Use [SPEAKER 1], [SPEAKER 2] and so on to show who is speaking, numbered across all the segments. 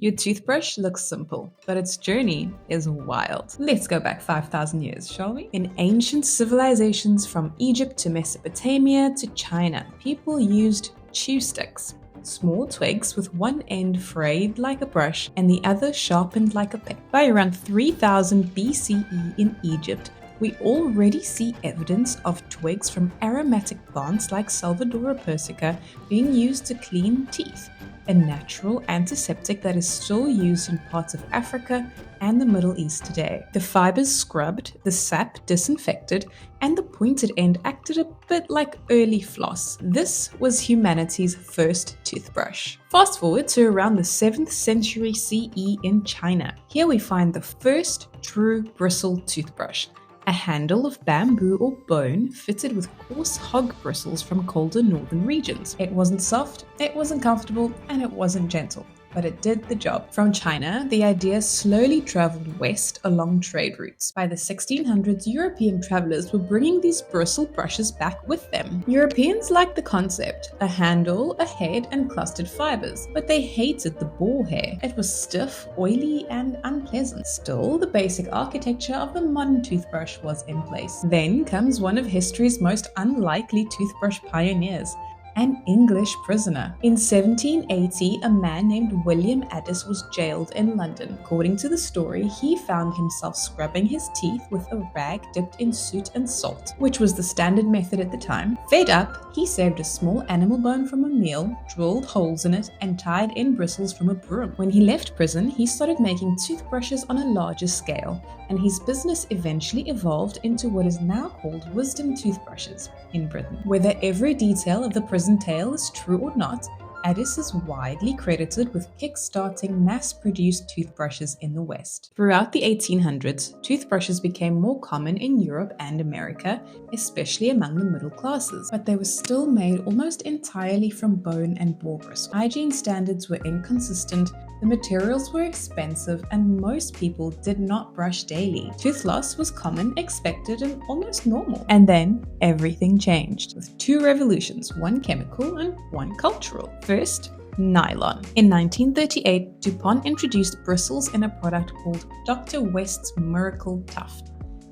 [SPEAKER 1] Your toothbrush looks simple, but its journey is wild. Let's go back 5,000 years, shall we? In ancient civilizations from Egypt to Mesopotamia to China, people used chew sticks, small twigs with one end frayed like a brush and the other sharpened like a pick. By around 3000 BCE in Egypt, we already see evidence of twigs from aromatic plants like Salvadora persica being used to clean teeth, a natural antiseptic that is still used in parts of Africa and the Middle East today. The fibers scrubbed, the sap disinfected, and the pointed end acted a bit like early floss. This was humanity's first toothbrush. Fast forward to around the 7th century CE in China. Here we find the first true bristle toothbrush. A handle of bamboo or bone fitted with coarse hog bristles from colder northern regions. It wasn't soft, it wasn't comfortable, and it wasn't gentle, but it did the job. From China, the idea slowly traveled west along trade routes. By the 1600s, European travelers were bringing these bristle brushes back with them. Europeans liked the concept, a handle, a head, and clustered fibers, but they hated the boar hair. It was stiff, oily, and unpleasant. Still, the basic architecture of the modern toothbrush was in place. Then comes one of history's most unlikely toothbrush pioneers, an English prisoner. In 1780, a man named William Addis was jailed in London. According to the story, he found himself scrubbing his teeth with a rag dipped in soot and salt, which was the standard method at the time. Fed up, he saved a small animal bone from a meal, drilled holes in it, and tied in bristles from a broom. When he left prison, he started making toothbrushes on a larger scale, and his business eventually evolved into what is now called wisdom toothbrushes in Britain. Whether every detail of the prison tale is true or not, Addis is widely credited with kick-starting mass-produced toothbrushes in the West. Throughout the 1800s, toothbrushes became more common in Europe and America, especially among the middle classes, but they were still made almost entirely from bone and boar bristle. Hygiene standards were inconsistent, the materials were expensive, and most people did not brush daily. Tooth loss was common, expected, and almost normal. And then everything changed, with two revolutions, one chemical and one cultural. First, nylon. In 1938, DuPont introduced bristles in a product called Dr. West's Miracle Tuft,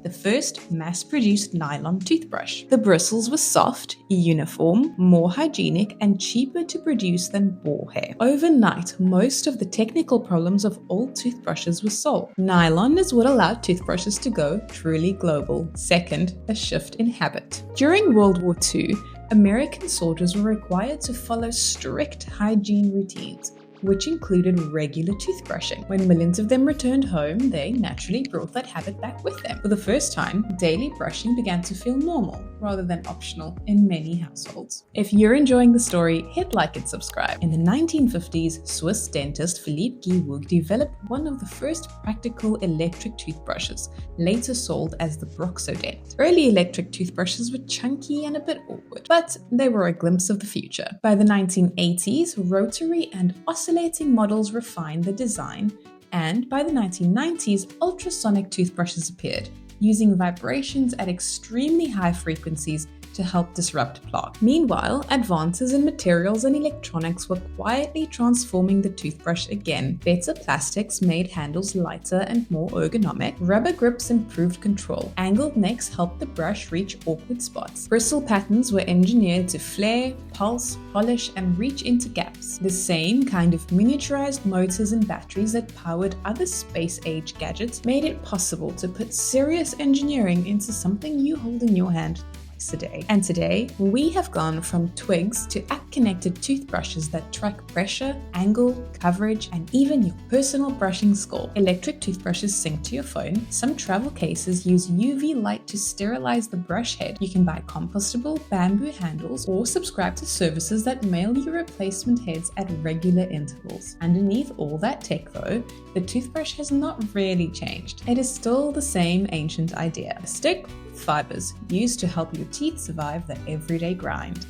[SPEAKER 1] the first mass-produced nylon toothbrush. The bristles were soft, uniform, more hygienic, and cheaper to produce than boar hair. Overnight, most of the technical problems of old toothbrushes were solved. Nylon is what allowed toothbrushes to go truly global. Second, a shift in habit. During World War II, American soldiers were required to follow strict hygiene routines, which included regular toothbrushing. When millions of them returned home, they naturally brought that habit back with them. For the first time, daily brushing began to feel normal rather than optional in many households. If you're enjoying the story, hit like and subscribe. In the 1950s, Swiss dentist Philippe Guiwoog developed one of the first practical electric toothbrushes, later sold as the Broxodent. Early electric toothbrushes were chunky and a bit awkward, but they were a glimpse of the future. By the 1980s, rotary and oscillating models refined the design, and by the 1990s, ultrasonic toothbrushes appeared, using vibrations at extremely high frequencies to help disrupt plaque. Meanwhile, advances in materials and electronics were quietly transforming the toothbrush again. Better plastics made handles lighter and more ergonomic. Rubber grips improved control. Angled necks helped the brush reach awkward spots. Bristle patterns were engineered to flare, pulse, polish, and reach into gaps. The same kind of miniaturized motors and batteries that powered other space-age gadgets made it possible to put serious engineering into something you hold in your hand today. And today, we have gone from twigs to app-connected toothbrushes that track pressure, angle, coverage, and even your personal brushing score. Electric toothbrushes sync to your phone. Some travel cases use UV light to sterilize the brush head. You can buy compostable bamboo handles or subscribe to services that mail you replacement heads at regular intervals. Underneath all that tech though, the toothbrush has not really changed. It is still the same ancient idea. A stick, fibers used to help your teeth survive the everyday grind.